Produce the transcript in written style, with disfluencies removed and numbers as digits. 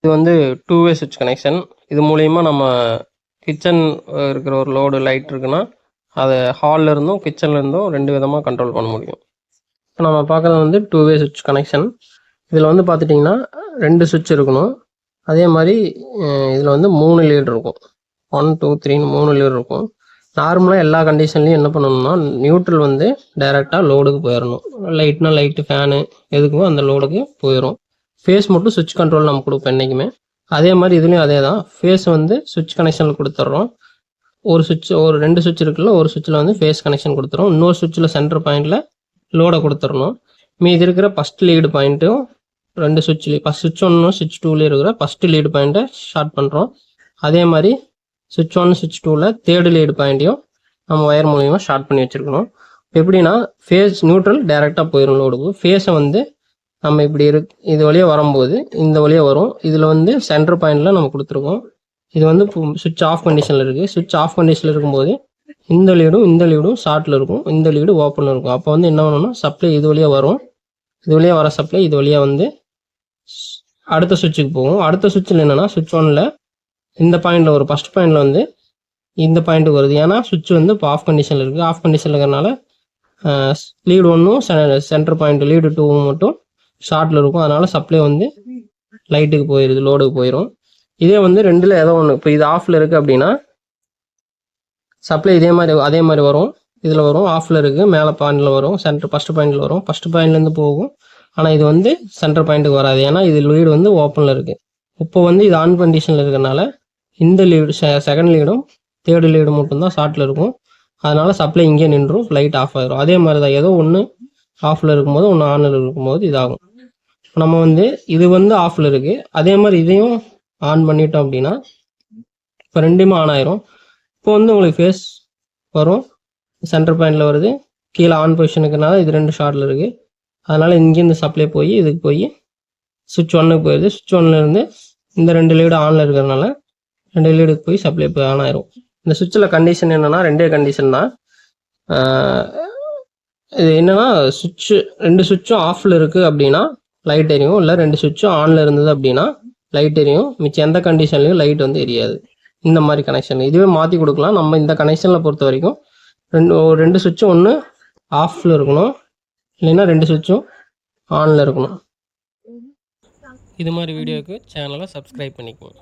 இது வந்து 2 வே சுவிட்ச் கனெக்ஷன். இது மூலிமா நம்ம கிச்சன் இருக்கிற ஒரு லோடு லைட் இருக்குன்னா அதை ஹாலில் இருந்தும் கிச்சனில் இருந்தும் 2 விதமாக கண்ட்ரோல் பண்ண முடியும். இப்போ நம்ம பார்க்குறது வந்து 2 வே சுவிட்ச் கனெக்ஷன். இதில் வந்து பார்த்துட்டிங்கன்னா 2 சுவிட்ச் இருக்கணும். அதே மாதிரி இதில் வந்து 3 லீடு இருக்கும். 1 2 3ன்னு 3 லீடு இருக்கும். நார்மலாக எல்லா கண்டிஷன்லையும் என்ன பண்ணணும்னா நியூட்ரல் வந்து டைரெக்டாக லோடுக்கு போயிடணும். லைட்னா லைட்டு ஃபேனு எதுக்குமோ அந்த லோடுக்கு போயிடும். ஃபேஸ் மட்டும் சுவிட்ச் கண்ட்ரோல் நம்ம கொடுப்போம் என்றைக்குமே. அதே மாதிரி இதுலேயும் அதே தான். ஃபேஸ் வந்து சுவிட்ச் கனெக்ஷனில் கொடுத்துட்றோம். ஒரு 2 சுவிட்ச் இருக்குல்ல, ஒரு சுவிட்சில் வந்து ஃபேஸ் கனெக்ஷன் கொடுத்துரும். இன்னொரு சுவிட்சில் சென்டர் பாயிண்டில் லோடை கொடுத்துடணும். மீதி இருக்கிற ஃபஸ்ட் லீடு பாயிண்ட்டும் 2 சுவிட்ச்லேயும் ஃபஸ்ட் சுவிட்ச் 1 சுவிட்ச் 2லேயும் இருக்கிற ஃபஸ்ட்டு லீடு பாயிண்ட்டை ஷார்ட் பண்ணுறோம். அதே மாதிரி சுவிட்ச் 1 சுவிட்ச் 2ல் தேர்டு லீடு பாயிண்ட்டையும் நம்ம ஒயர் மூலிமா ஷார்ட் பண்ணி வச்சுருக்கணும். எப்படின்னா ஃபேஸ் நியூட்ரல் டைரெக்டாக போயிடும் லோடுக்கு. ஃபேஸை வந்து நம்ம இப்படி இது வழியாக வரும்போது இந்த வழியாக வரும். இதில் வந்து சென்டர் பாயிண்டில் நம்ம கொடுத்துருக்கோம். இது வந்து சுவிட்ச் ஆஃப் கண்டிஷனில் இருக்குது. சுவிட்ச் ஆஃப் கண்டிஷனில் இருக்கும்போது இந்த லீடும் ஷார்ட்டில் இருக்கும், இந்த லீடு ஓப்பனில் இருக்கும். அப்போ வந்து என்ன பண்ணணும்னா சப்ளை இது வழியாக வரும். இது வழியாக வர சப்ளை இது வழியாக வந்து அடுத்த சுவிட்சுக்கு போகும். அடுத்த சுவிட்சில் என்னென்னா சுவிட்ச் 1ல் இந்த பாயிண்டில் ஒரு ஃபஸ்ட் பாயிண்டில் வந்து இந்த பாயிண்ட்டுக்கு வருது. ஏன்னா சுவிட்ச் வந்து இப்போ ஆஃப் கண்டிஷனில் இருக்குது. ஆஃப் கண்டிஷனில் இருக்கிறனால லீடு 1ம் சென்டர் பாயிண்ட் லீடு 2ம் மட்டும் ஷார்ட்டில் இருக்கும். அதனால் சப்ளை வந்து லைட்டுக்கு போயிடுது, லோடுக்கு போயிடும். இதே வந்து 2ல் ஏதோ ஒன்று இப்போ இது ஆஃபில் இருக்குது அப்படின்னா சப்ளை அதே மாதிரி வரும். இதில் வரும், ஆஃபில் இருக்குது, மேலே பாயிண்டில் வரும், ஃபஸ்ட்டு பாயிண்டில் வரும், ஃபஸ்ட்டு பாயிண்ட்லேருந்து போகும். ஆனால் இது வந்து சென்டர் பாயிண்ட்டுக்கு வராது. ஏன்னா இது லீடு வந்து ஓப்பனில் இருக்குது. இப்போ வந்து இது ஆன் கண்டிஷனில் இருக்கிறனால இந்த லீடு செகண்ட் லீடும் தேர்டு லீடு மட்டும்தான் ஷார்ட்டில் இருக்கும். அதனால் சப்ளை இங்கே நின்றும், லைட் ஆஃப் ஆகிரும். அதே மாதிரி தான் ஏதோ ஒன்று ஆஃபில் இருக்கும்போது ஒன்று ஆனில் இருக்கும்போது இதாகும். நம்ம வந்து இது வந்து ஆஃபில் இருக்குது. அதே மாதிரி இதையும் ஆன் பண்ணிட்டோம் அப்படின்னா இப்போ 2மே ஆன் ஆயிரும். இப்போ வந்து உங்களுக்கு ஃபேஸ் வரும், சென்டர் பாயிண்டில் வருது, கீழே ஆன் பொசிஷனுக்குனால இது 2 ஷார்ட்டில் இருக்குது. அதனால் இங்கேருந்து சப்ளை போய் இதுக்கு போய் சுவிட்ச் 1க்கு போயிடுது. சுவிட்ச் 1லேருந்து இந்த 2 லீடு ஆனில் இருக்கிறதுனால 2 லீடுக்கு போய் சப்ளை போய் ஆன் ஆயிரும். இந்த சுவிட்சில் கண்டிஷன் என்னென்னா 2 கண்டிஷன் தான். இது என்னென்னா 2 சுவிட்சும் ஆஃபில் இருக்குது அப்படின்னா லைட் எரியும், இல்லை 2 சுவிட்சும் ஆனில் இருந்தது அப்படின்னா லைட் எரியும். மிச்சம் எந்த கண்டிஷன்லையும் லைட் வந்து எரியாது. இந்த மாதிரி கனெக்ஷன் இதுவே மாற்றி கொடுக்கலாம். நம்ம இந்த கனெக்ஷனில் பொறுத்த வரைக்கும் 2 சுவிட்சும் ஒன்று ஆஃபில் இருக்கணும், இல்லைன்னா 2 சுவிட்சும் ஆனில் இருக்கணும். இது மாதிரி வீடியோவுக்கு சேனலை சப்ஸ்கிரைப் பண்ணிக்கோங்க.